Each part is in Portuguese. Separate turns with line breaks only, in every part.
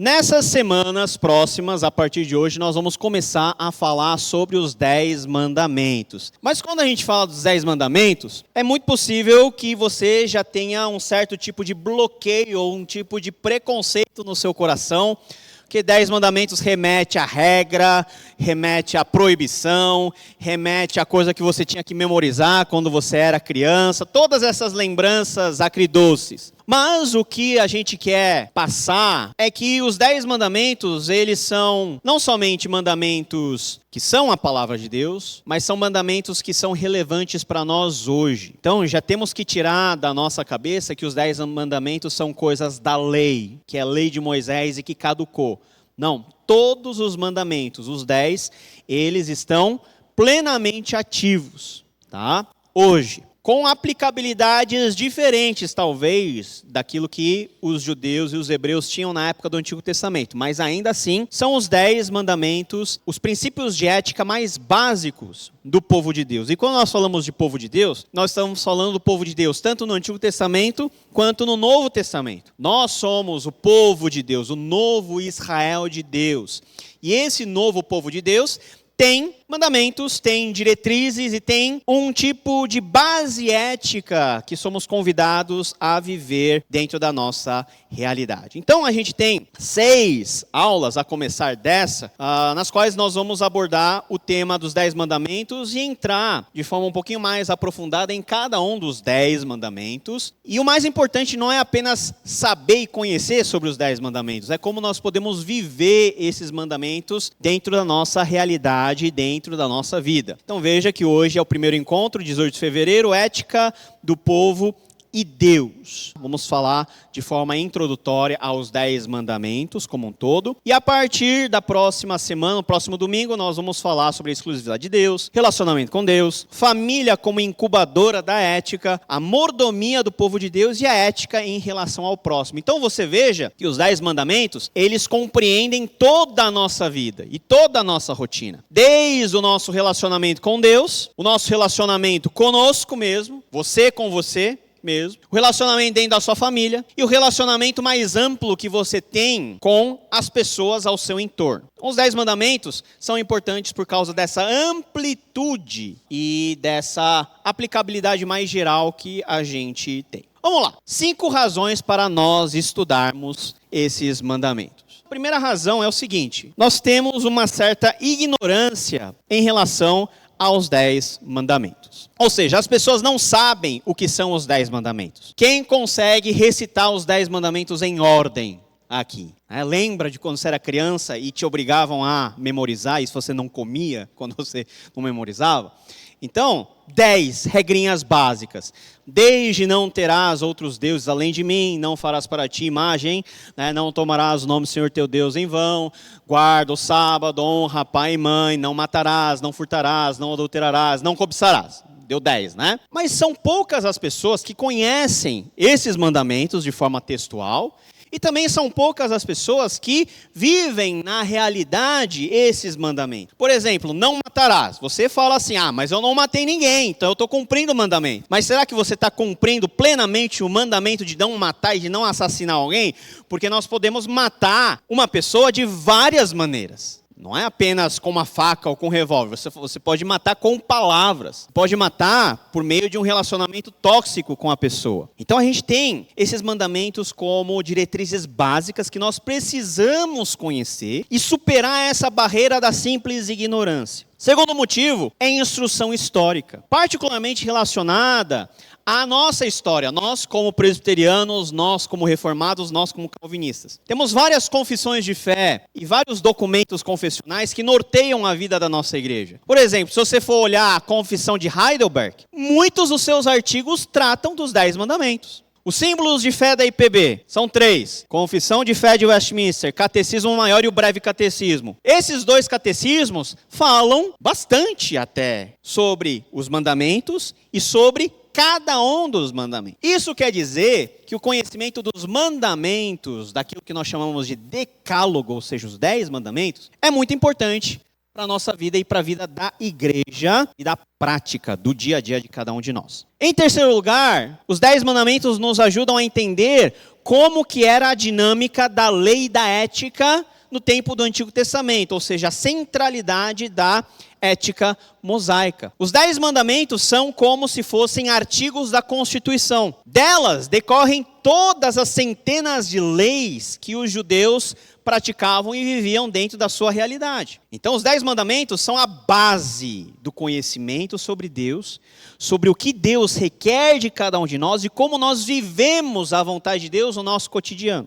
Nessas semanas próximas, a partir de hoje, nós vamos começar a falar sobre os 10 mandamentos. Mas quando a gente fala dos 10 mandamentos, é muito possível que você já tenha um certo tipo de bloqueio ou um tipo de preconceito no seu coração, porque 10 mandamentos remete à regra, remete à proibição, remete à coisa que você tinha que memorizar quando você era criança, todas essas lembranças acridoces. Mas o que a gente quer passar é que os 10 mandamentos, eles são não somente mandamentos que são a palavra de Deus, mas são mandamentos que são relevantes para nós hoje. Então já temos que tirar da nossa cabeça que os 10 mandamentos são coisas da lei, que é a lei de Moisés e que caducou. Não, todos os mandamentos, os 10, eles estão plenamente ativos, tá? Hoje. Com aplicabilidades diferentes, talvez, daquilo que os judeus e os hebreus tinham na época do Antigo Testamento. Mas ainda assim, são os 10 mandamentos, os princípios de ética mais básicos do povo de Deus. E quando nós falamos de povo de Deus, nós estamos falando do povo de Deus, tanto no Antigo Testamento, quanto no Novo Testamento. Nós somos o povo de Deus, o novo Israel de Deus. E esse novo povo de Deus tem mandamentos, tem diretrizes e tem um tipo de base ética que somos convidados a viver dentro da nossa realidade. Então a gente tem 6 aulas a começar dessa, nas quais nós vamos abordar o tema dos 10 mandamentos e entrar de forma um pouquinho mais aprofundada em cada um dos 10 mandamentos. E o mais importante não é apenas saber e conhecer sobre os 10 mandamentos, é como nós podemos viver esses mandamentos dentro da nossa realidade, dentro da nossa vida. Então veja que hoje é o primeiro encontro, 18 de fevereiro, ética do povo e Deus. Vamos falar de forma introdutória aos 10 mandamentos como um todo. E a partir da próxima semana, no próximo domingo, nós vamos falar sobre a exclusividade de Deus, relacionamento com Deus, família como incubadora da ética, a mordomia do povo de Deus e a ética em relação ao próximo. Então você veja que os 10 mandamentos, eles compreendem toda a nossa vida e toda a nossa rotina. Desde o nosso relacionamento com Deus, o nosso relacionamento conosco mesmo, você com você mesmo, o relacionamento dentro da sua família e o relacionamento mais amplo que você tem com as pessoas ao seu entorno. Os 10 mandamentos são importantes por causa dessa amplitude e dessa aplicabilidade mais geral que a gente tem. Vamos lá, 5 razões para nós estudarmos esses mandamentos. A primeira razão é o seguinte: nós temos uma certa ignorância em relação aos 10 mandamentos. Ou seja, as pessoas não sabem o que são os 10 mandamentos. Quem consegue recitar os 10 mandamentos em ordem aqui? Lembra de quando você era criança e te obrigavam a memorizar, e se você não comia quando você não memorizava? Então, 10 regrinhas básicas. Desde não terás outros deuses além de mim, não farás para ti imagem, não tomarás o nome do Senhor teu Deus em vão, guarda o sábado, honra pai e mãe, não matarás, não furtarás, não adulterarás, não cobiçarás. Deu 10, né? Mas são poucas as pessoas que conhecem esses mandamentos de forma textual. E também são poucas as pessoas que vivem na realidade esses mandamentos. Por exemplo, não matarás. Você fala assim, mas eu não matei ninguém, então eu estou cumprindo o mandamento. Mas será que você está cumprindo plenamente o mandamento de não matar e de não assassinar alguém? Porque nós podemos matar uma pessoa de várias maneiras. Não é apenas com uma faca ou com um revólver. Você pode matar com palavras. Pode matar por meio de um relacionamento tóxico com a pessoa. Então a gente tem esses mandamentos como diretrizes básicas que nós precisamos conhecer e superar essa barreira da simples ignorância. Segundo motivo é instrução histórica, particularmente relacionada à nossa história, nós como presbiterianos, nós como reformados, nós como calvinistas. Temos várias confissões de fé e vários documentos confessionais que norteiam a vida da nossa igreja. Por exemplo, se você for olhar a confissão de Heidelberg, muitos dos seus artigos tratam dos 10 mandamentos. Os símbolos de fé da IPB são 3. Confissão de Fé de Westminster, Catecismo Maior e o Breve Catecismo. Esses 2 catecismos falam bastante até sobre os mandamentos e sobre cada um dos mandamentos. Isso quer dizer que o conhecimento dos mandamentos, daquilo que nós chamamos de decálogo, ou seja, os 10 mandamentos, é muito importante para a nossa vida e para a vida da igreja e da prática do dia a dia de cada um de nós. Em terceiro lugar, os 10 mandamentos nos ajudam a entender como que era a dinâmica da lei e da ética no tempo do Antigo Testamento, ou seja, a centralidade da ética mosaica. Os 10 mandamentos são como se fossem artigos da Constituição. Delas decorrem todas as centenas de leis que os judeus praticavam e viviam dentro da sua realidade. Então, os 10 mandamentos são a base do conhecimento sobre Deus, sobre o que Deus requer de cada um de nós e como nós vivemos a vontade de Deus no nosso cotidiano.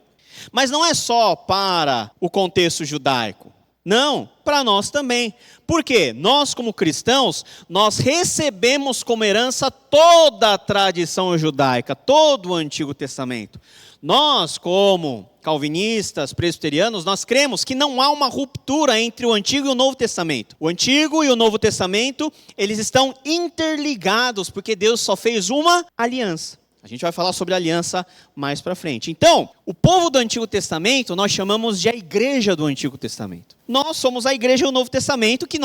Mas não é só para o contexto judaico. Não, para nós também. Por quê? Nós, como cristãos, nós recebemos como herança toda a tradição judaica, todo o Antigo Testamento. Nós, como calvinistas, presbiterianos, nós cremos que não há uma ruptura entre o Antigo e o Novo Testamento. O Antigo e o Novo Testamento, eles estão interligados, porque Deus só fez uma aliança. A gente vai falar sobre aliança mais para frente. Então, o povo do Antigo Testamento, nós chamamos de a igreja do Antigo Testamento. Nós somos a igreja do Novo Testamento, que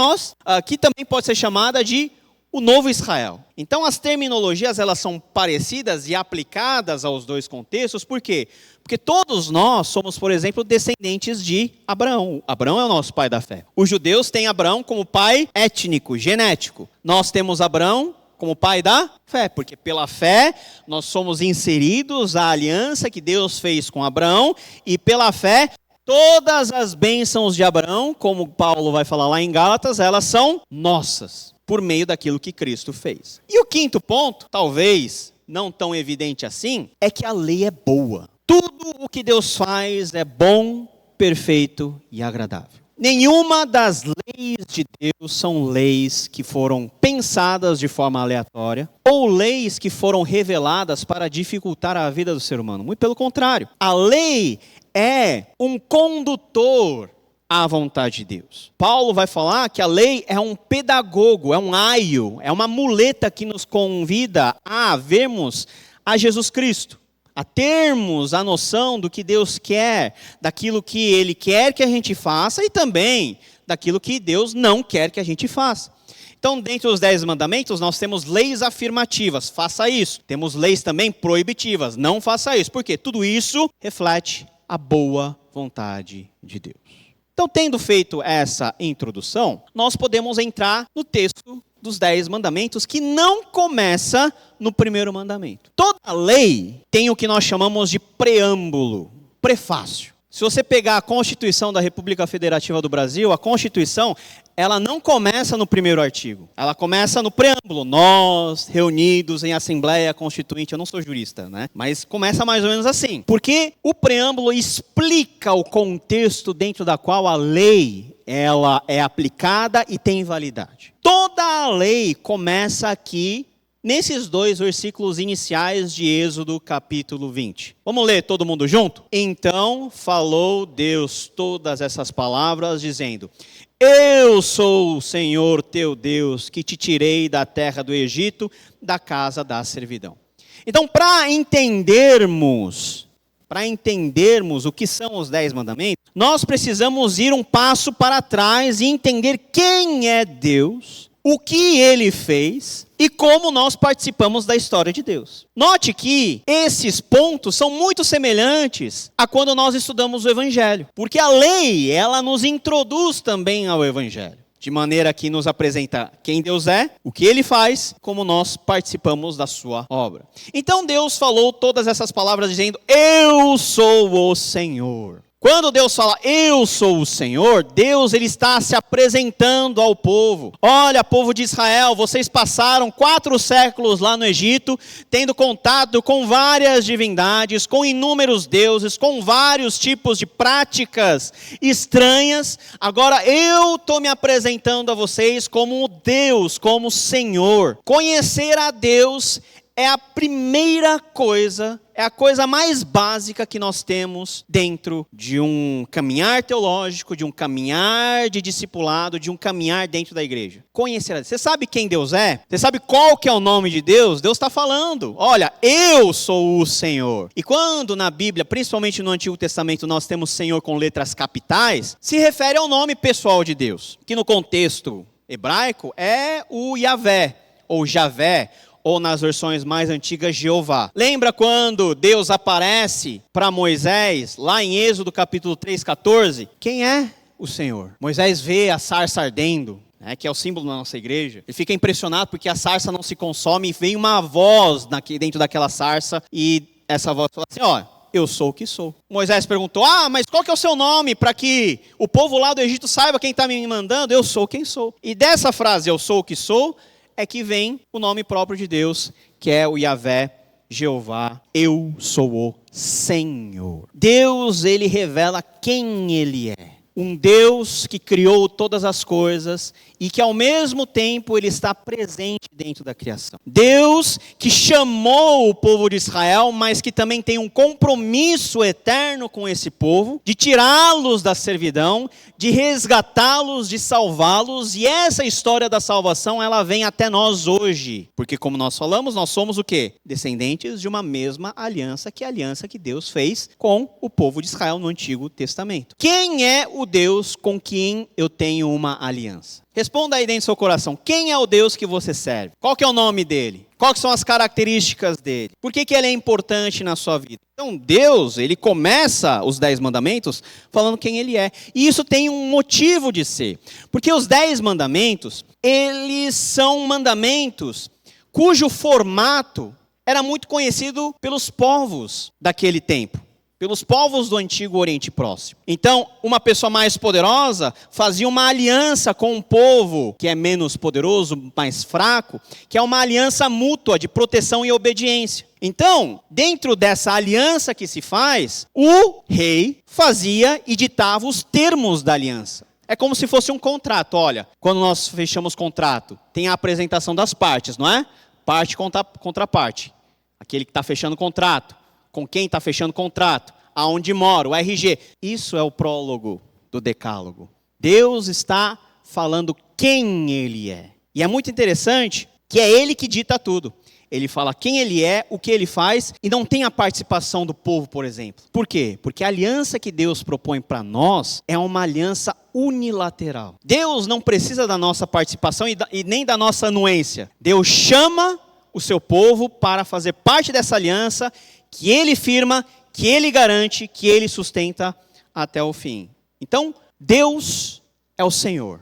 também pode ser chamada de o Novo Israel. Então, as terminologias, elas são parecidas e aplicadas aos dois contextos. Por quê? Porque todos nós somos, por exemplo, descendentes de Abraão. Abraão é o nosso pai da fé. Os judeus têm Abraão como pai étnico, genético. Nós temos Abraão como pai da fé, porque pela fé nós somos inseridos à aliança que Deus fez com Abraão, e pela fé todas as bênçãos de Abraão, como Paulo vai falar lá em Gálatas, elas são nossas, por meio daquilo que Cristo fez. E o quinto ponto, talvez não tão evidente assim, é que a lei é boa. Tudo o que Deus faz é bom, perfeito e agradável. Nenhuma das leis de Deus são leis que foram pensadas de forma aleatória ou leis que foram reveladas para dificultar a vida do ser humano. Muito pelo contrário. A lei é um condutor à vontade de Deus. Paulo vai falar que a lei é um pedagogo, é um aio, é uma muleta que nos convida a vermos a Jesus Cristo, a termos a noção do que Deus quer, daquilo que Ele quer que a gente faça e também daquilo que Deus não quer que a gente faça. Então, dentro dos 10 mandamentos, nós temos leis afirmativas, faça isso. Temos leis também proibitivas, não faça isso. Por quê? Tudo isso reflete a boa vontade de Deus. Então, tendo feito essa introdução, nós podemos entrar no texto dos 10 mandamentos, que não começa no primeiro mandamento. Toda lei tem o que nós chamamos de preâmbulo, prefácio. Se você pegar a Constituição da República Federativa do Brasil, a Constituição, ela não começa no primeiro artigo. Ela começa no preâmbulo. Nós, reunidos em Assembleia Constituinte, eu não sou jurista, né? Mas começa mais ou menos assim. Porque o preâmbulo explica o contexto dentro da qual a lei ela é aplicada e tem validade. Toda a lei começa aqui, nesses 2 versículos iniciais de Êxodo capítulo 20. Vamos ler todo mundo junto? Então falou Deus todas essas palavras, dizendo: Eu sou o Senhor teu Deus, que te tirei da terra do Egito, da casa da servidão. Então, para entendermos o que são os 10 mandamentos, nós precisamos ir um passo para trás e entender quem é Deus, o que Ele fez e como nós participamos da história de Deus. Note que esses pontos são muito semelhantes a quando nós estudamos o Evangelho, porque a lei, ela nos introduz também ao Evangelho, de maneira que nos apresenta quem Deus é, o que Ele faz, como nós participamos da sua obra. Então Deus falou todas essas palavras dizendo: Eu sou o Senhor. Quando Deus fala, eu sou o Senhor, Deus ele está se apresentando ao povo. Olha, povo de Israel, vocês passaram 4 séculos lá no Egito, tendo contato com várias divindades, com inúmeros deuses, com vários tipos de práticas estranhas. Agora eu estou me apresentando a vocês como Deus, como Senhor. Conhecer a Deus é a primeira coisa, é a coisa mais básica que nós temos dentro de um caminhar teológico, de um caminhar de discipulado, de um caminhar dentro da igreja. Conhecer a Deus. Você sabe quem Deus é? Você sabe qual que é o nome de Deus? Deus está falando, olha, eu sou o Senhor. E quando na Bíblia, principalmente no Antigo Testamento, nós temos Senhor com letras capitais, se refere ao nome pessoal de Deus, que no contexto hebraico é o Yahvé, ou Javé, ou nas versões mais antigas, Jeová. Lembra quando Deus aparece para Moisés, lá em Êxodo capítulo 3:14? Quem é o Senhor? Moisés vê a sarça ardendo, que é o símbolo da nossa igreja. Ele fica impressionado porque a sarça não se consome e vem uma voz dentro daquela sarça e essa voz fala assim, ó, eu sou o que sou. Moisés perguntou, mas qual que é o seu nome para que o povo lá do Egito saiba quem está me mandando? Eu sou quem sou. E dessa frase, eu sou o que sou, é que vem o nome próprio de Deus, que é o Yahvé, Jeová, eu sou o Senhor. Deus, ele revela quem ele é. Um Deus que criou todas as coisas e que ao mesmo tempo ele está presente dentro da criação. Deus que chamou o povo de Israel, mas que também tem um compromisso eterno com esse povo, de tirá-los da servidão, de resgatá-los, de salvá-los. E essa história da salvação, ela vem até nós hoje. Porque como nós falamos, nós somos o quê? Descendentes de uma mesma aliança, que é a aliança que Deus fez com o povo de Israel no Antigo Testamento. Quem é o Deus com quem eu tenho uma aliança? Responda aí dentro do seu coração, quem é o Deus que você serve? Qual que é o nome dele? Quais são as características dele? Por que ele é importante na sua vida? Então Deus, ele começa os 10 mandamentos falando quem ele é. E isso tem um motivo de ser. Porque os 10 mandamentos, eles são mandamentos cujo formato era muito conhecido pelos povos daquele tempo. Pelos povos do Antigo Oriente Próximo. Então, uma pessoa mais poderosa fazia uma aliança com um povo que é menos poderoso, mais fraco, que é uma aliança mútua de proteção e obediência. Então, dentro dessa aliança que se faz, o rei fazia e ditava os termos da aliança. É como se fosse um contrato. Olha, quando nós fechamos contrato, tem a apresentação das partes, não é? Parte contra parte. Aquele que está fechando o contrato. Com quem está fechando contrato, aonde mora, o RG. Isso é o prólogo do Decálogo. Deus está falando quem ele é. E é muito interessante que é ele que dita tudo. Ele fala quem ele é, o que ele faz, e não tem a participação do povo, por exemplo. Por quê? Porque a aliança que Deus propõe para nós é uma aliança unilateral. Deus não precisa da nossa participação e nem da nossa anuência. Deus chama o seu povo para fazer parte dessa aliança que ele firma, que ele garante, que ele sustenta até o fim. Então, Deus é o Senhor.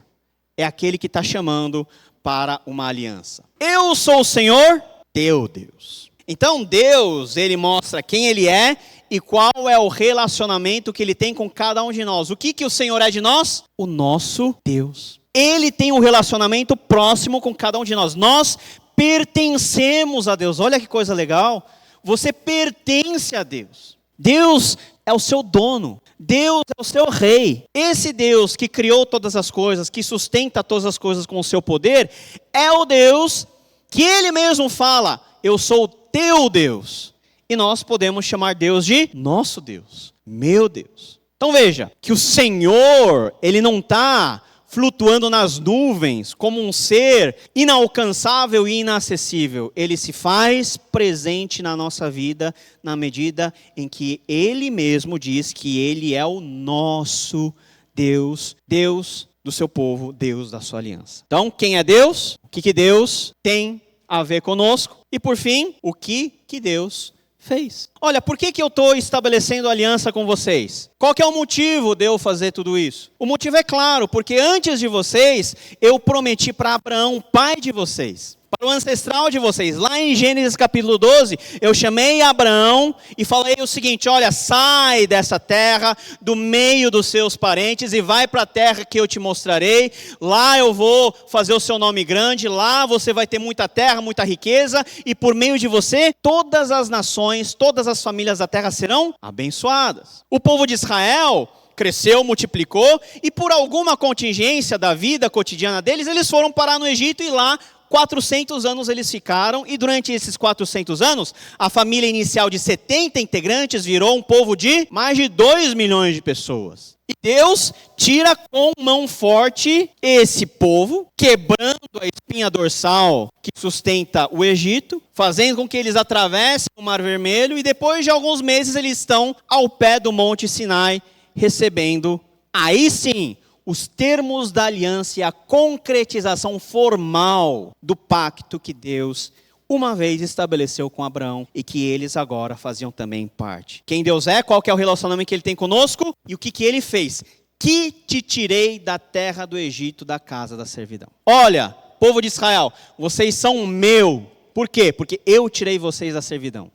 É aquele que está chamando para uma aliança. Eu sou o Senhor, teu Deus. Então, Deus, ele mostra quem ele é e qual é o relacionamento que ele tem com cada um de nós. O que o Senhor é de nós? O nosso Deus. Ele tem um relacionamento próximo com cada um de nós. Nós pertencemos a Deus. Olha que coisa legal. Você pertence a Deus. Deus é o seu dono. Deus é o seu rei. Esse Deus que criou todas as coisas, que sustenta todas as coisas com o seu poder, é o Deus que ele mesmo fala, eu sou o teu Deus. E nós podemos chamar Deus de nosso Deus, meu Deus. Então veja, que o Senhor, ele não está flutuando nas nuvens como um ser inalcançável e inacessível. Ele se faz presente na nossa vida na medida em que ele mesmo diz que ele é o nosso Deus, Deus do seu povo, Deus da sua aliança. Então, quem é Deus? O que Deus tem a ver conosco? E por fim, o que Deus fez. Olha, por que eu estou estabelecendo aliança com vocês? Qual que é o motivo de eu fazer tudo isso? O motivo é claro, porque antes de vocês, eu prometi para Abraão, pai de vocês, para o ancestral de vocês. Lá em Gênesis capítulo 12, eu chamei Abraão e falei o seguinte, olha, sai dessa terra, do meio dos seus parentes e vai para a terra que eu te mostrarei. Lá eu vou fazer o seu nome grande, lá você vai ter muita terra, muita riqueza e por meio de você, todas as nações, todas as famílias da terra serão abençoadas. O povo de Israel cresceu, multiplicou e por alguma contingência da vida cotidiana deles, eles foram parar no Egito e lá 400 anos eles ficaram, e durante esses 400 anos, a família inicial de 70 integrantes virou um povo de mais de 2 milhões de pessoas. E Deus tira com mão forte esse povo, quebrando a espinha dorsal que sustenta o Egito, fazendo com que eles atravessem o Mar Vermelho, e depois de alguns meses eles estão ao pé do Monte Sinai, recebendo, aí sim, os termos da aliança e a concretização formal do pacto que Deus uma vez estabeleceu com Abraão e que eles agora faziam também parte. Quem Deus é, qual que é o relacionamento que Ele tem conosco e o que Ele fez? Que te tirei da terra do Egito, da casa da servidão. Olha, povo de Israel, vocês são meu. Por quê? Porque eu tirei vocês da servidão.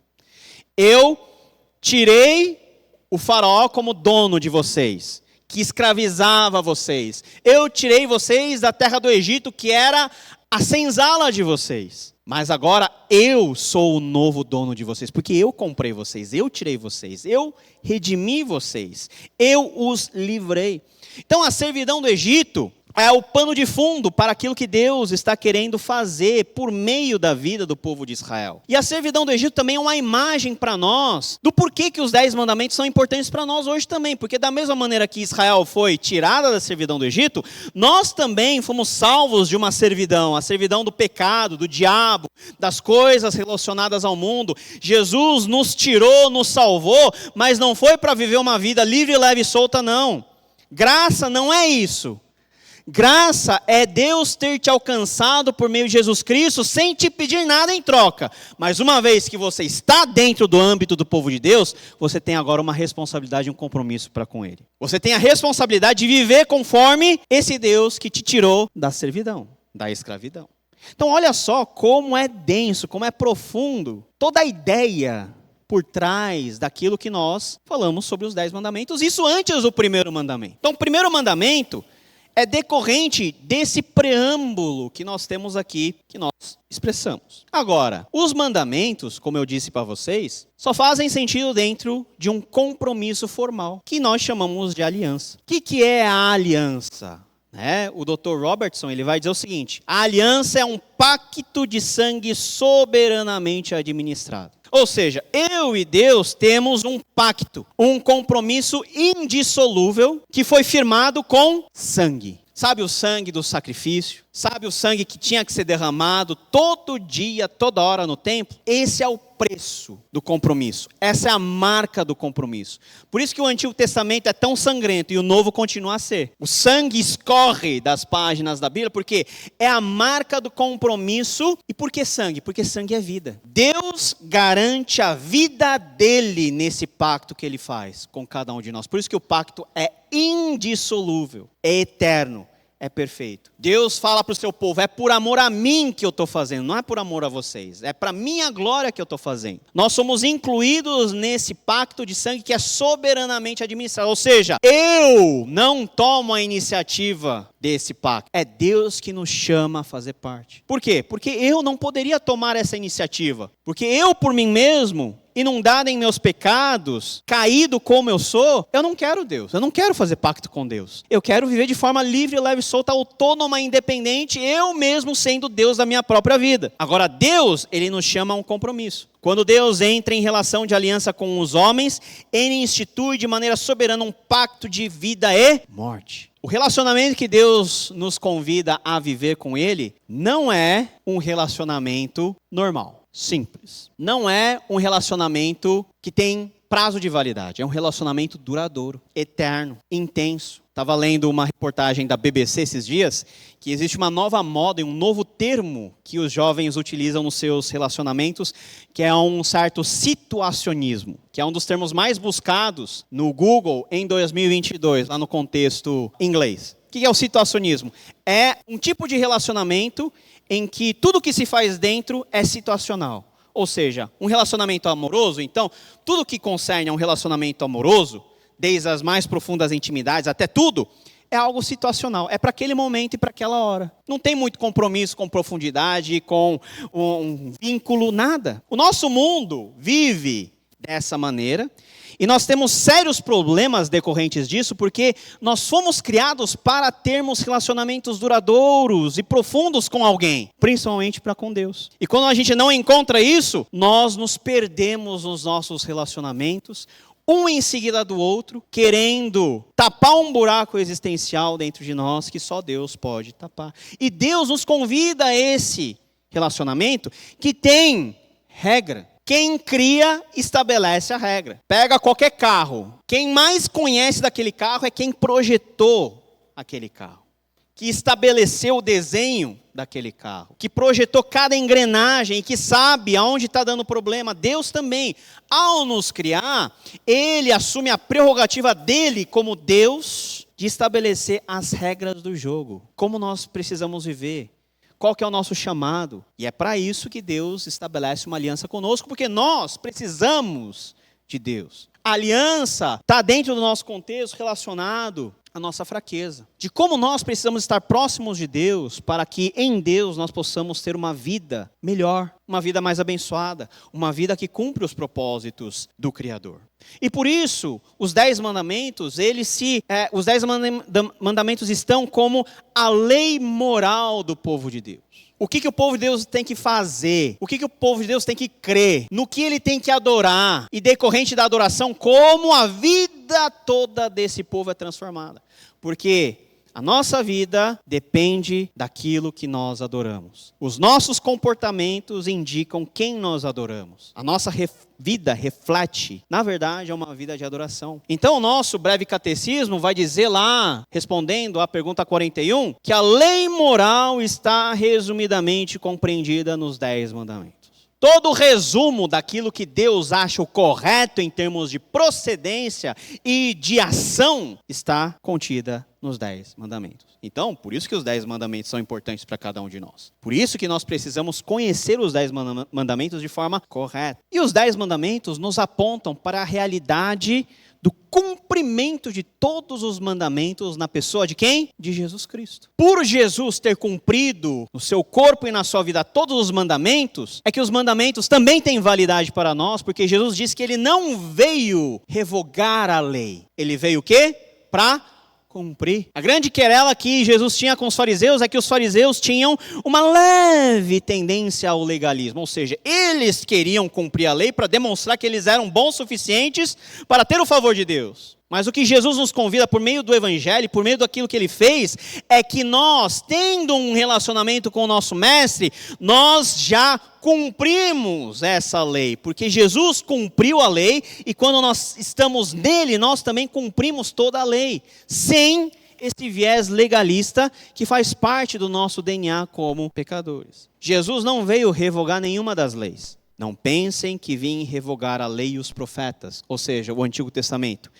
Eu tirei o faraó como dono de vocês, que escravizava vocês. Eu tirei vocês da terra do Egito, que era a senzala de vocês. Mas agora eu sou o novo dono de vocês, porque eu comprei vocês, eu tirei vocês, eu redimi vocês, eu os livrei. Então a servidão do Egito é o pano de fundo para aquilo que Deus está querendo fazer por meio da vida do povo de Israel. E a servidão do Egito também é uma imagem para nós do porquê que os 10 mandamentos são importantes para nós hoje também. Porque da mesma maneira que Israel foi tirada da servidão do Egito, nós também fomos salvos de uma servidão, a servidão do pecado, do diabo, das coisas relacionadas ao mundo. Jesus nos tirou, nos salvou, mas não foi para viver uma vida livre, leve e solta, não. Graça não é isso. Graça é Deus ter te alcançado por meio de Jesus Cristo sem te pedir nada em troca. Mas uma vez que você está dentro do âmbito do povo de Deus, você tem agora uma responsabilidade e um compromisso para com Ele. Você tem a responsabilidade de viver conforme esse Deus que te tirou da servidão, da escravidão. Então olha só como é denso, como é profundo toda a ideia por trás daquilo que nós falamos sobre os 10 mandamentos. Isso antes do primeiro mandamento. Então o primeiro mandamento é decorrente desse preâmbulo que nós temos aqui, que nós expressamos. Agora, os mandamentos, como eu disse para vocês, só fazem sentido dentro de um compromisso formal, que nós chamamos de aliança. O que é a aliança? O Dr. Robertson ele vai dizer o seguinte: a aliança é um pacto de sangue soberanamente administrado. Ou seja, eu e Deus temos um pacto, um compromisso indissolúvel que foi firmado com sangue. Sabe o sangue do sacrifício? Sabe o sangue que tinha que ser derramado todo dia, toda hora no templo? Esse é o preço do compromisso. Essa é a marca do compromisso. Por isso que o Antigo Testamento é tão sangrento e o Novo continua a ser. O sangue escorre das páginas da Bíblia porque é a marca do compromisso. E por que sangue? Porque sangue é vida. Deus garante a vida dele nesse pacto que ele faz com cada um de nós. Por isso que o pacto é indissolúvel, é eterno. É perfeito. Deus fala para o seu povo, é por amor a mim que eu estou fazendo, não é por amor a vocês. É para minha glória que eu estou fazendo. Nós somos incluídos nesse pacto de sangue que é soberanamente administrado. Ou seja, eu não tomo a iniciativa desse pacto. É Deus que nos chama a fazer parte. Por quê? Porque eu não poderia tomar essa iniciativa. Porque eu, por mim mesmo, inundado em meus pecados, caído como eu sou, eu não quero Deus, eu não quero fazer pacto com Deus. Eu quero viver de forma livre, leve, solta, autônoma, independente, eu mesmo sendo Deus da minha própria vida. Agora, Deus, ele nos chama a um compromisso. Quando Deus entra em relação de aliança com os homens, ele institui de maneira soberana um pacto de vida e morte. O relacionamento que Deus nos convida a viver com Ele não é um relacionamento normal, simples. Não é um relacionamento que tem prazo de validade. É um relacionamento duradouro, eterno, intenso. Estava lendo uma reportagem da BBC esses dias que existe uma nova moda e um novo termo que os jovens utilizam nos seus relacionamentos, que é um certo situacionismo, que é um dos termos mais buscados no Google em 2022, lá no contexto inglês. O que é o situacionismo? É um tipo de relacionamento em que tudo que se faz dentro é situacional. Ou seja, um relacionamento amoroso, então, tudo que concerne a um relacionamento amoroso, desde as mais profundas intimidades até tudo, é algo situacional. É para aquele momento e para aquela hora. Não tem muito compromisso com profundidade, com um vínculo, nada. O nosso mundo vive dessa maneira. E nós temos sérios problemas decorrentes disso, porque nós fomos criados para termos relacionamentos duradouros e profundos com alguém, principalmente para com Deus. E quando a gente não encontra isso, nós nos perdemos nos nossos relacionamentos, um em seguida do outro, querendo tapar um buraco existencial dentro de nós que só Deus pode tapar. E Deus nos convida a esse relacionamento que tem regra. Quem cria, estabelece a regra. Pega qualquer carro. Quem mais conhece daquele carro é quem projetou aquele carro, que estabeleceu o desenho daquele carro, que projetou cada engrenagem e que sabe aonde está dando problema. Deus também, ao nos criar, Ele assume a prerrogativa dele como Deus de estabelecer as regras do jogo, como nós precisamos viver. Qual que é o nosso chamado? E é para isso que Deus estabelece uma aliança conosco, porque nós precisamos de Deus. A aliança está dentro do nosso contexto relacionado à nossa fraqueza. De como nós precisamos estar próximos de Deus, para que em Deus nós possamos ter uma vida melhor, uma vida mais abençoada, uma vida que cumpre os propósitos do Criador. E por isso, os 10 mandamentos, os 10 mandamentos estão como a lei moral do povo de Deus. O que o povo de Deus tem que fazer? O que o povo de Deus tem que crer? No que ele tem que adorar? E decorrente da adoração, como a vida toda desse povo é transformada. Porque a nossa vida depende daquilo que nós adoramos. Os nossos comportamentos indicam quem nós adoramos. A nossa vida reflete, na verdade, é uma vida de adoração. Então, o nosso breve catecismo vai dizer lá, respondendo à pergunta 41, que a lei moral está resumidamente compreendida nos 10 mandamentos. Todo o resumo daquilo que Deus acha o correto em termos de procedência e de ação está contida nos 10 mandamentos. Então, por isso que os 10 mandamentos são importantes para cada um de nós. Por isso que nós precisamos conhecer os 10 mandamentos de forma correta. E os 10 mandamentos nos apontam para a realidade do cumprimento de todos os mandamentos na pessoa de quem? De Jesus Cristo. Por Jesus ter cumprido no seu corpo e na sua vida todos os mandamentos, é que os mandamentos também têm validade para nós, porque Jesus disse que ele não veio revogar a lei. Ele veio o quê? Para cumprir. A grande querela que Jesus tinha com os fariseus é que os fariseus tinham uma leve tendência ao legalismo, ou seja, eles queriam cumprir a lei para demonstrar que eles eram bons o suficientes para ter o favor de Deus. Mas o que Jesus nos convida por meio do Evangelho, por meio daquilo que Ele fez, é que nós, tendo um relacionamento com o nosso Mestre, nós já cumprimos essa lei. Porque Jesus cumpriu a lei e quando nós estamos nele, nós também cumprimos toda a lei. Sem esse viés legalista que faz parte do nosso DNA como pecadores. Jesus não veio revogar nenhuma das leis. Não pensem que vim revogar a lei e os profetas, ou seja, o Antigo Testamento.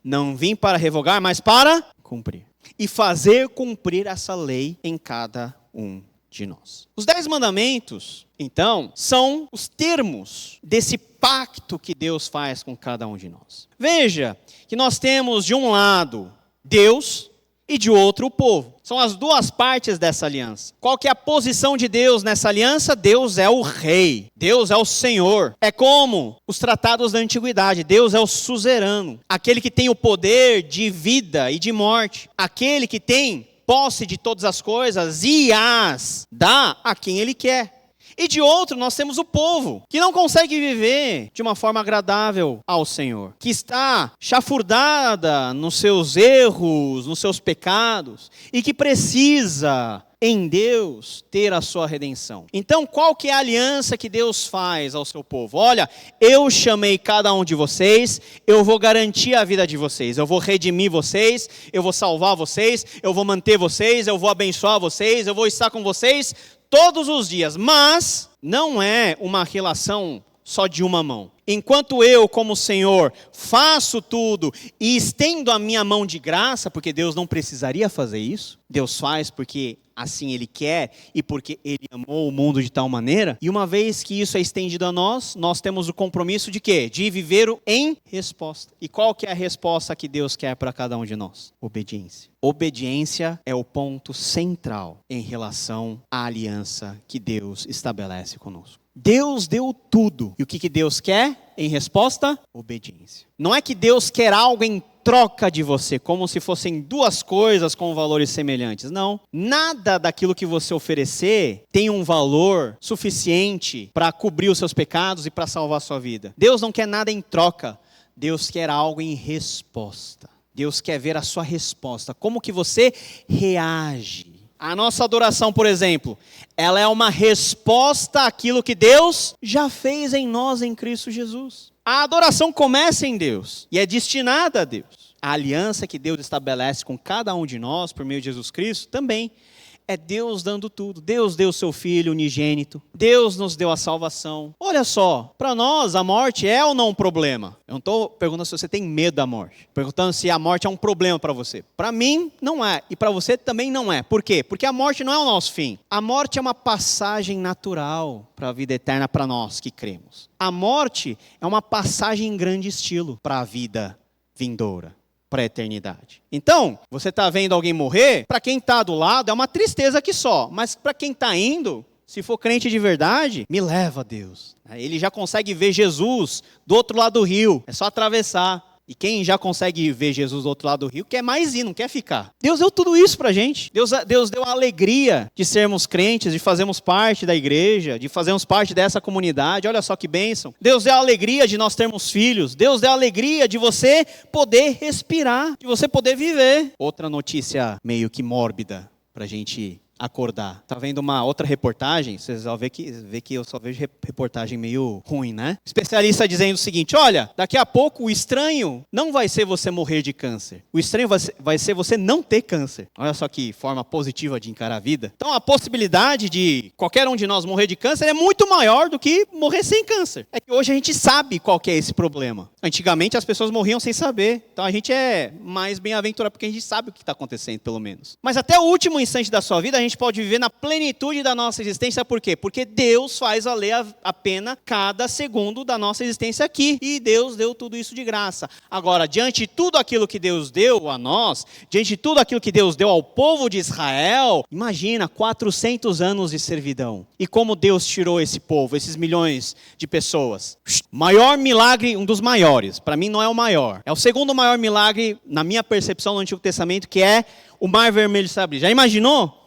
Não vim para revogar, mas para cumprir. E fazer cumprir essa lei em cada um de nós. Os 10 mandamentos, então, são os termos desse pacto que Deus faz com cada um de nós. Veja que nós temos de um lado Deus e de outro o povo. São as duas partes dessa aliança. Qual que é a posição de Deus nessa aliança? Deus é o rei. Deus é o Senhor. É como os tratados da antiguidade. Deus é o suzerano. Aquele que tem o poder de vida e de morte. Aquele que tem posse de todas as coisas e as dá a quem Ele quer. E de outro, nós temos o povo, que não consegue viver de uma forma agradável ao Senhor, que está chafurdada nos seus erros, nos seus pecados, e que precisa, em Deus, ter a sua redenção. Então, qual que é a aliança que Deus faz ao seu povo? Olha, eu chamei cada um de vocês, eu vou garantir a vida de vocês, eu vou redimir vocês, eu vou salvar vocês, eu vou manter vocês, eu vou abençoar vocês, eu vou estar com vocês todos os dias, mas não é uma relação só de uma mão. Enquanto eu, como Senhor, faço tudo e estendo a minha mão de graça, porque Deus não precisaria fazer isso, Deus faz porque assim Ele quer e porque Ele amou o mundo de tal maneira, e uma vez que isso é estendido a nós, nós temos o compromisso de quê? De viver em resposta. E qual que é a resposta que Deus quer para cada um de nós? Obediência. Obediência é o ponto central em relação à aliança que Deus estabelece conosco. Deus deu tudo. E o que Deus quer em resposta? Obediência. Não é que Deus quer algo em troca de você, como se fossem duas coisas com valores semelhantes. Não. Nada daquilo que você oferecer tem um valor suficiente para cobrir os seus pecados e para salvar a sua vida. Deus não quer nada em troca. Deus quer algo em resposta. Deus quer ver a sua resposta. Como que você reage? A nossa adoração, por exemplo, ela é uma resposta àquilo que Deus já fez em nós em Cristo Jesus. A adoração começa em Deus e é destinada a Deus. A aliança que Deus estabelece com cada um de nós por meio de Jesus Cristo também é Deus dando tudo. Deus deu o seu Filho unigênito. Deus nos deu a salvação. Olha só, para nós a morte é ou não um problema? Eu não estou perguntando se você tem medo da morte. Perguntando se a morte é um problema para você. Para mim, não é. E para você também não é. Por quê? Porque a morte não é o nosso fim. A morte é uma passagem natural para a vida eterna para nós que cremos. A morte é uma passagem em grande estilo para a vida vindoura, para a eternidade. Então, você está vendo alguém morrer, para quem está do lado é uma tristeza que só, mas para quem está indo, se for crente de verdade, me leva a Deus. Ele já consegue ver Jesus do outro lado do rio, é só atravessar. E quem já consegue ver Jesus do outro lado do rio, quer mais ir, não quer ficar. Deus deu tudo isso pra gente. Deus deu a alegria de sermos crentes, de fazermos parte da igreja, de fazermos parte dessa comunidade. Olha só que bênção. Deus deu a alegria de nós termos filhos. Deus deu a alegria de você poder respirar, de você poder viver. Outra notícia meio que mórbida pra gente acordar. Tá vendo uma outra reportagem? Vocês vão ver que eu só vejo reportagem meio ruim, né? Especialista dizendo o seguinte: olha, daqui a pouco o estranho não vai ser você morrer de câncer. O estranho vai ser você não ter câncer. Olha só que forma positiva de encarar a vida. Então a possibilidade de qualquer um de nós morrer de câncer é muito maior do que morrer sem câncer. É que hoje a gente sabe qual que é esse problema. Antigamente as pessoas morriam sem saber. Então a gente é mais bem-aventurado porque a gente sabe o que está acontecendo, pelo menos. Mas até o último instante da sua vida, a gente pode viver na plenitude da nossa existência. Por quê? Porque Deus faz valer a pena cada segundo da nossa existência aqui. E Deus deu tudo isso de graça. Agora, diante de tudo aquilo que Deus deu a nós, diante de tudo aquilo que Deus deu ao povo de Israel, imagina, 400 anos de servidão. E como Deus tirou esse povo, esses milhões de pessoas. Maior milagre, um dos maiores. Para mim não é o maior. É o segundo maior milagre, na minha percepção, no Antigo Testamento, que é o Mar Vermelho se abrir. Já imaginou?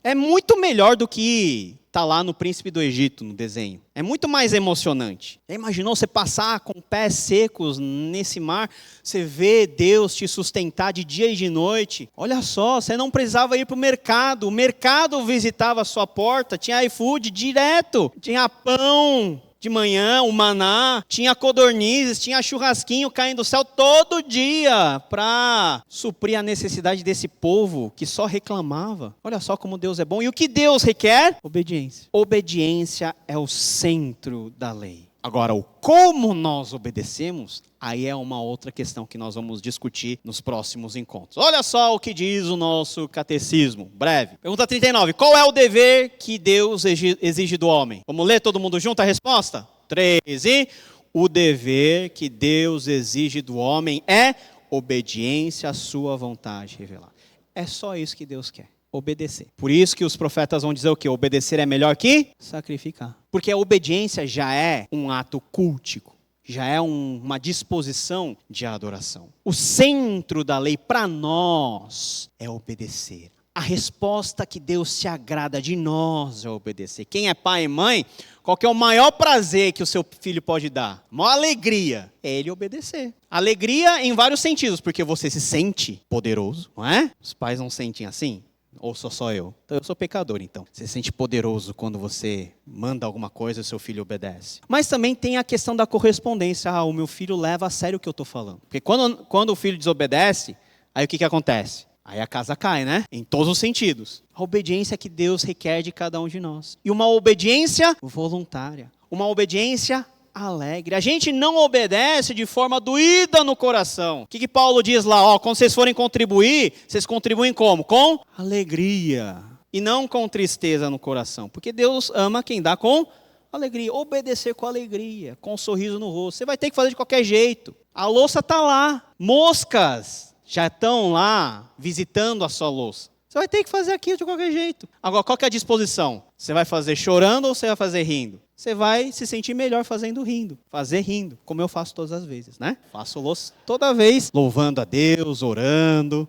É muito melhor do que tá lá no Príncipe do Egito, no desenho. É muito mais emocionante. Já imaginou você passar com pés secos nesse mar? Você vê Deus te sustentar de dia e de noite. Olha só, você não precisava ir para o mercado. O mercado visitava a sua porta. Tinha iFood direto. Tinha pão de manhã, o maná, tinha codornizes, tinha churrasquinho caindo do céu todo dia para suprir a necessidade desse povo que só reclamava. Olha só como Deus é bom. E o que Deus requer? Obediência. Obediência é o centro da lei. Agora, o como nós obedecemos, aí é uma outra questão que nós vamos discutir nos próximos encontros. Olha só o que diz o nosso catecismo, breve. Pergunta 39. Qual é o dever que Deus exige do homem? Vamos ler todo mundo junto a resposta? 13. O dever que Deus exige do homem é obediência à sua vontade revelada. É só isso que Deus quer. Obedecer. Por isso que os profetas vão dizer o quê? Obedecer é melhor que sacrificar. Porque a obediência já é um ato cultico, já é uma disposição de adoração. O centro da lei para nós é obedecer. A resposta que Deus se agrada de nós é obedecer. Quem é pai e mãe, qual que é o maior prazer que o seu filho pode dar? A maior alegria é ele obedecer. Alegria em vários sentidos, porque você se sente poderoso, não é? Os pais não sentem assim? Ou sou só eu? Então eu sou pecador, então. Você se sente poderoso quando você manda alguma coisa e seu filho obedece. Mas também tem a questão da correspondência. O meu filho leva a sério o que eu estou falando. Porque quando o filho desobedece, aí o que acontece? Aí a casa cai, né? Em todos os sentidos. A obediência que Deus requer de cada um de nós. E uma obediência voluntária. Uma obediência alegre. A gente não obedece de forma doída no coração. O que Paulo diz lá? Quando vocês forem contribuir, vocês contribuem como? Com alegria. E não com tristeza no coração. Porque Deus ama quem dá com alegria. Obedecer com alegria, com um sorriso no rosto. Você vai ter que fazer de qualquer jeito. A louça está lá. Moscas já estão lá visitando a sua louça. Você vai ter que fazer aquilo de qualquer jeito. Agora, qual que é a disposição? Você vai fazer chorando ou você vai fazer rindo? você vai se sentir melhor fazendo rindo. Fazer rindo, como eu faço todas as vezes, né? Faço louça toda vez, louvando a Deus, orando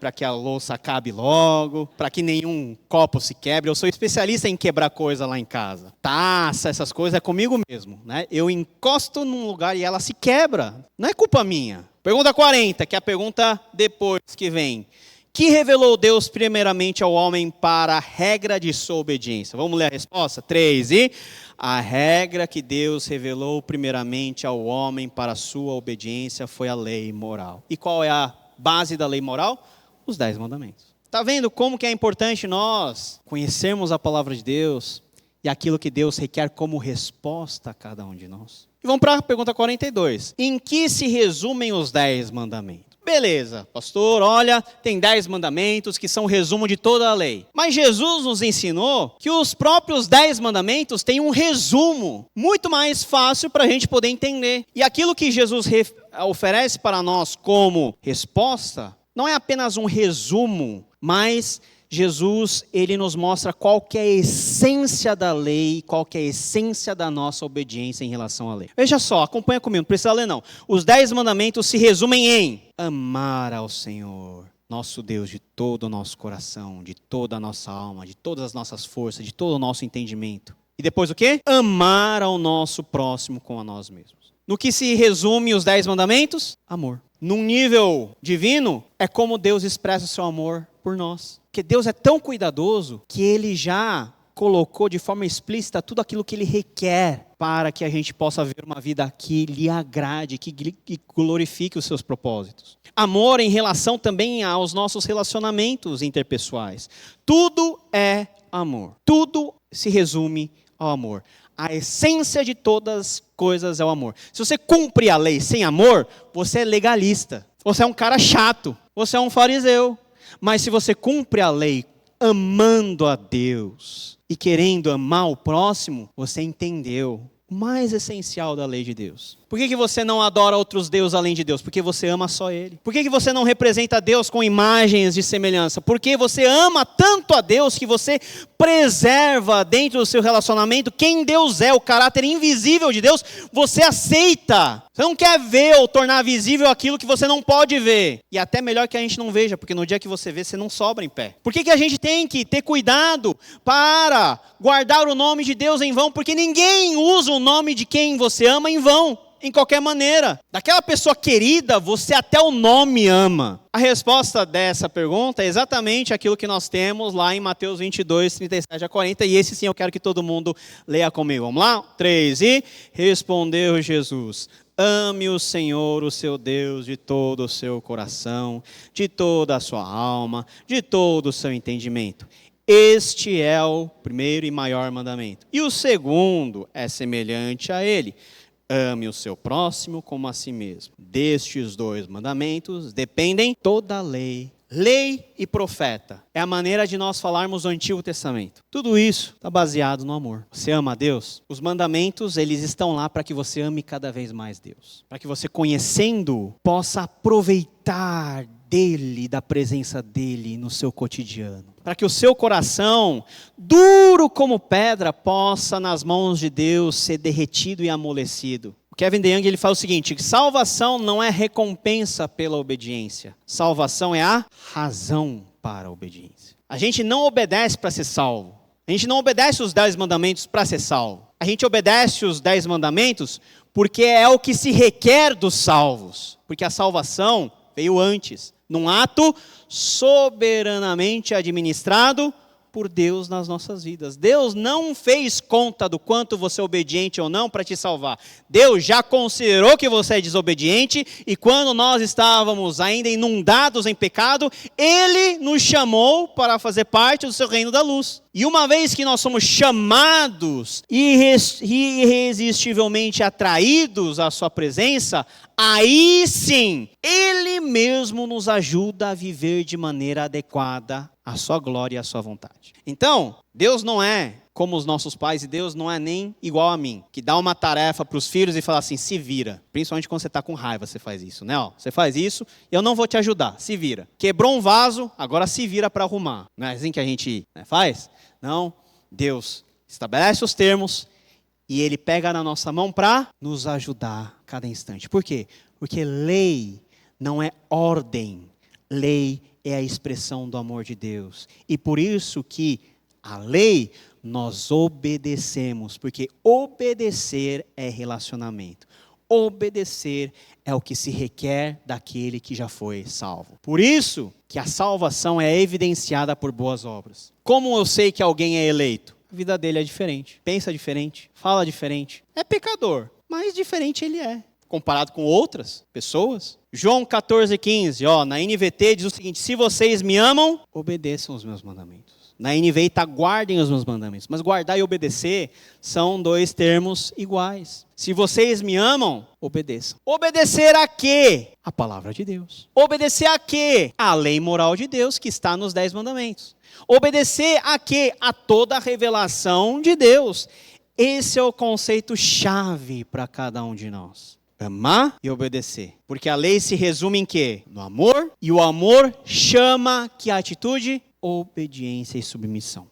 para que a louça acabe logo, para que nenhum copo se quebre. Eu sou especialista em quebrar coisa lá em casa. Taça, essas coisas, é comigo mesmo, né? Eu encosto num lugar e ela se quebra. Não é culpa minha. Pergunta 40, que é a pergunta depois que vem. Que revelou Deus primeiramente ao homem para a regra de sua obediência? Vamos ler a resposta? 3, e a regra que Deus revelou primeiramente ao homem para a sua obediência foi a lei moral. E qual é a base da lei moral? Os 10 mandamentos. Está vendo como que é importante nós conhecermos a palavra de Deus e aquilo que Deus requer como resposta a cada um de nós? E vamos para a pergunta 42. Em que se resumem os 10 mandamentos? Beleza, pastor, olha, tem 10 mandamentos que são o resumo de toda a lei. Mas Jesus nos ensinou que os próprios 10 mandamentos têm um resumo muito mais fácil para a gente poder entender. E aquilo que Jesus oferece para nós como resposta não é apenas um resumo, mas Jesus, ele nos mostra qual que é a essência da lei, qual que é a essência da nossa obediência em relação à lei. Veja só, acompanha comigo, não precisa ler não. Os 10 mandamentos se resumem em amar ao Senhor, nosso Deus, de todo o nosso coração, de toda a nossa alma, de todas as nossas forças, de todo o nosso entendimento. E depois o quê? Amar ao nosso próximo como a nós mesmos. No que se resume os 10 mandamentos? Amor. Num nível divino, é como Deus expressa o seu amor por nós. Porque Deus é tão cuidadoso que Ele já colocou de forma explícita tudo aquilo que Ele requer para que a gente possa viver uma vida que lhe agrade, que glorifique os seus propósitos. Amor em relação também aos nossos relacionamentos interpessoais. Tudo é amor. Tudo se resume ao amor. A essência de todas as coisas é o amor. Se você cumpre a lei sem amor, você é legalista. Você é um cara chato. Você é um fariseu. Mas se você cumpre a lei amando a Deus e querendo amar o próximo, você entendeu o mais essencial da lei de Deus. Por que você não adora outros deuses além de Deus? Porque você ama só Ele. Por que você não representa Deus com imagens de semelhança? Porque você ama tanto a Deus que você preserva dentro do seu relacionamento quem Deus é, o caráter invisível de Deus, você aceita. Você não quer ver ou tornar visível aquilo que você não pode ver. E até melhor que a gente não veja, porque no dia que você vê, você não sobra em pé. Por que a gente tem que ter cuidado para guardar o nome de Deus em vão? Porque ninguém usa o nome de quem você ama em vão. Em qualquer maneira. Daquela pessoa querida, você até o nome ama. A resposta dessa pergunta é exatamente aquilo que nós temos lá em Mateus 22, 37 a 40. E esse sim eu quero que todo mundo leia comigo. Vamos lá? 3. E respondeu Jesus: ame o Senhor, o seu Deus, de todo o seu coração, de toda a sua alma, de todo o seu entendimento. Este é o primeiro e maior mandamento. E o segundo é semelhante a ele: ame o seu próximo como a si mesmo. Destes 2 mandamentos dependem toda a lei. Lei e profeta é a maneira de nós falarmos do Antigo Testamento. Tudo isso está baseado no amor. Você ama a Deus? Os mandamentos, eles estão lá para que você ame cada vez mais Deus. Para que você, conhecendo-o, possa aproveitar dele, da presença dele no seu cotidiano. Para que o seu coração, duro como pedra, possa nas mãos de Deus ser derretido e amolecido. O Kevin DeYoung, ele fala o seguinte: salvação não é recompensa pela obediência. Salvação é a razão para a obediência. A gente não obedece para ser salvo. A gente não obedece os 10 mandamentos para ser salvo. A gente obedece os 10 mandamentos porque é o que se requer dos salvos. Porque a salvação veio antes, num ato soberanamente administrado por Deus nas nossas vidas. Deus não fez conta do quanto você é obediente ou não para te salvar. Deus já considerou que você é desobediente e quando nós estávamos ainda inundados em pecado, Ele nos chamou para fazer parte do seu reino da luz. E uma vez que nós somos chamados e irresistivelmente atraídos à sua presença, aí sim, Ele mesmo nos ajuda a viver de maneira adequada à sua glória e à sua vontade. Então, Deus não é como os nossos pais e Deus não é nem igual a mim, que dá uma tarefa para os filhos e fala assim: se vira. Principalmente quando você está com raiva, você faz isso, né? Você faz isso, eu não vou te ajudar, se vira. Quebrou um vaso, agora se vira para arrumar. Não é assim que a gente faz? Não, Deus estabelece os termos e Ele pega na nossa mão para nos ajudar a cada instante. Por quê? Porque lei não é ordem, lei é a expressão do amor de Deus. E por isso que a lei nós obedecemos, porque obedecer é relacionamento. Obedecer é o que se requer daquele que já foi salvo. Por isso que a salvação é evidenciada por boas obras. Como eu sei que alguém é eleito? A vida dele é diferente, pensa diferente, fala diferente. É pecador, mas diferente ele é, comparado com outras pessoas. João 14,15, na NVT diz o seguinte: se vocês me amam, obedeçam os meus mandamentos. Na NVI está guardem os meus mandamentos. Mas guardar e obedecer são dois termos iguais. Se vocês me amam, obedeçam. Obedecer a quê? A palavra de Deus. Obedecer a quê? A lei moral de Deus que está nos 10 mandamentos. Obedecer a quê? A toda a revelação de Deus. Esse é o conceito chave para cada um de nós. Amar e obedecer. Porque a lei se resume em quê? No amor. E o amor chama que atitude? Obediência e submissão.